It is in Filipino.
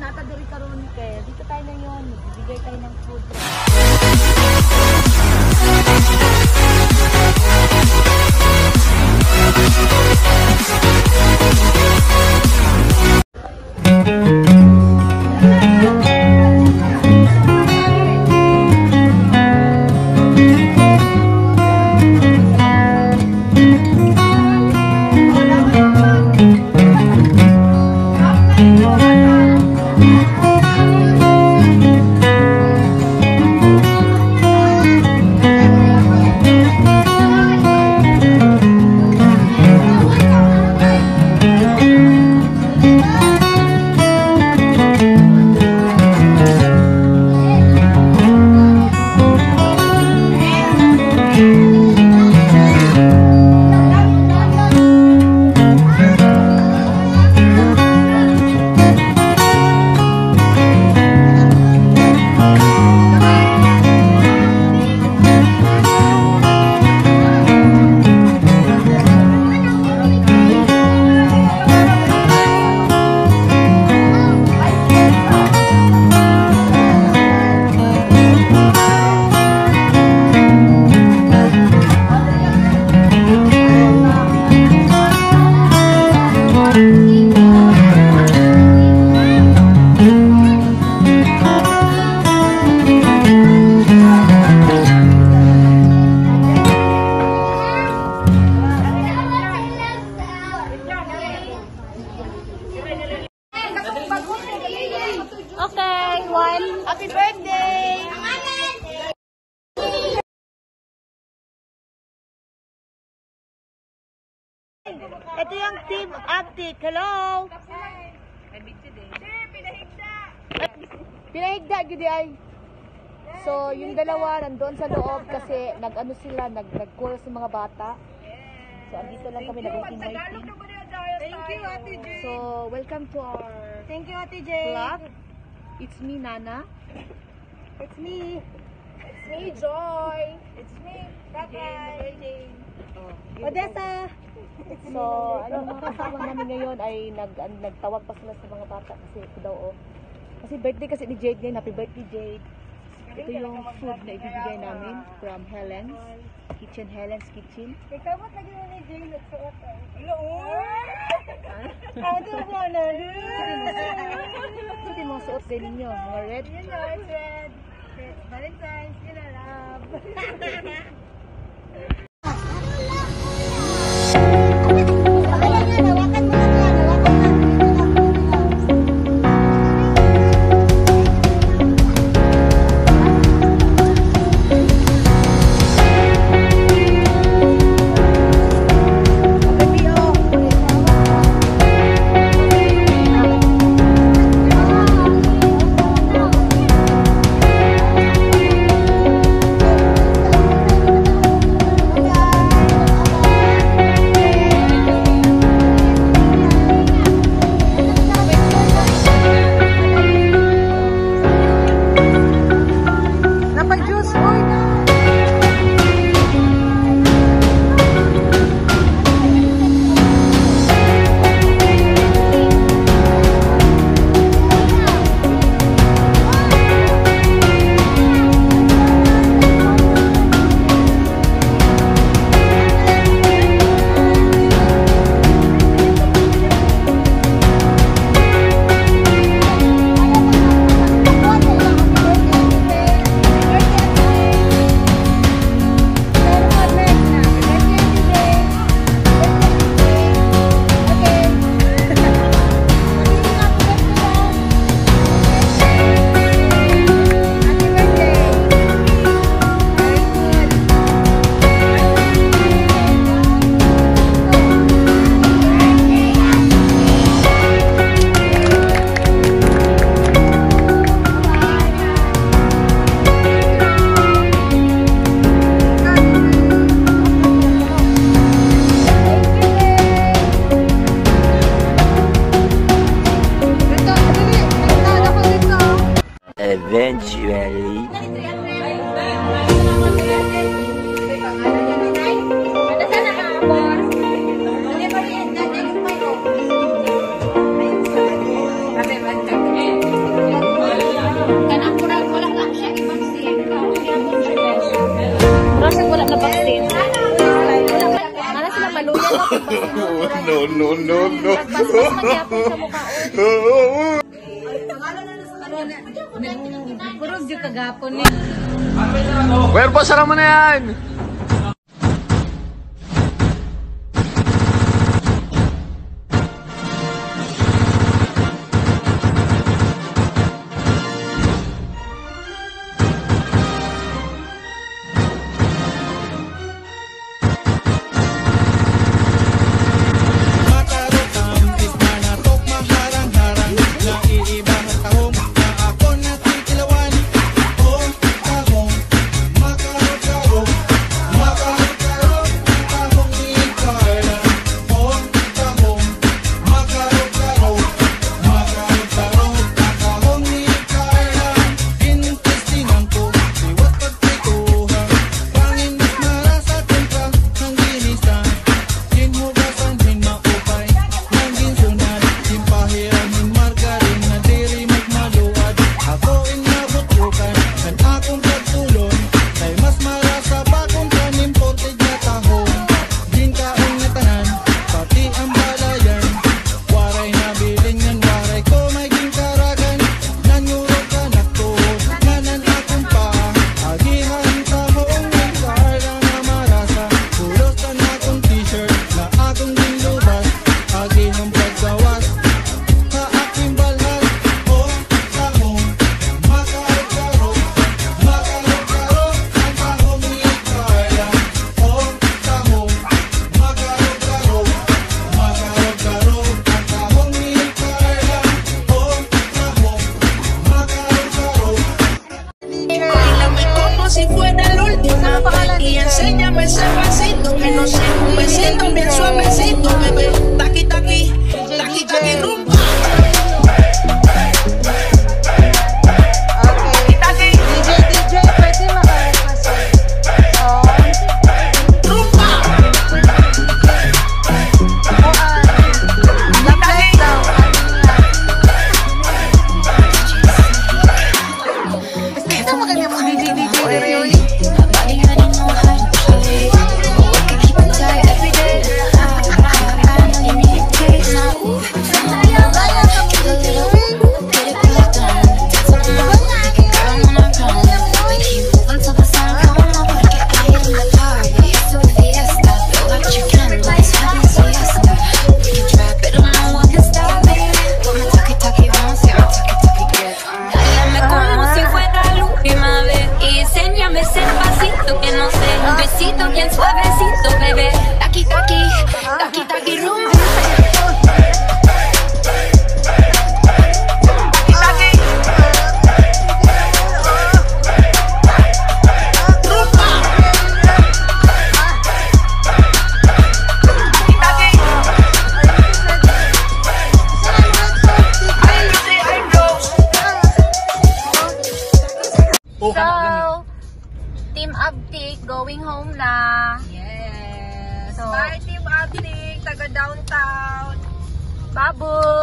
natadori karon kay dito tayo na yon, bibigay tayo ng food. Okay, one. Happy birthday! Ito yung team Aptic. Hello! Pinahigda, gidi ay. So, yung dalawa nandun sa loob kasi nag-ano sila, nag-call sa mga bata. So, andito lang kami nag-inviting. Thank you, Ate J. So, welcome to our vlog. It's me, Nana. It's me. It's me, Joy. It's me, Tatay. Odessa. So, ano mga kasama namin ngayon ay nagtawag pa sila sa mga bata kasi ito daw kasi birthday kasi ni Jade ngayon. Happy birthday, Jade. Ito yung food na ibibigay namin from Helen's Kitchen. Helen's Kitchen. Ikaw ba't lagi mo ni Jane nagsuot ay? Hello! Ano mo na? Ito yung mga suot din ninyo. Mga red. You know, it's red. It's Valentine's. You know, love. Eventually. Happy birthday. Nagpaspas magyapon sa mukha. Kurog yung kagapon ni. Well, pasara mo na yan! Si fuera la última vez y enséñame ese besito que no sé, un besito bien suavecito, bebé, taqui taqui, taqui taqui rumba. Taqui taqui, DJ, pwede makarequest. rumba. Laplet daw. Ito magaling mo DJ. Bien suavecito, bebé, taqui taqui, taqui taqui rumba. Taqui taqui, rumba. Taqui So, Team Uptick going home na. Yes. So, Bye, Team Uptick. Taga downtown. Baboy!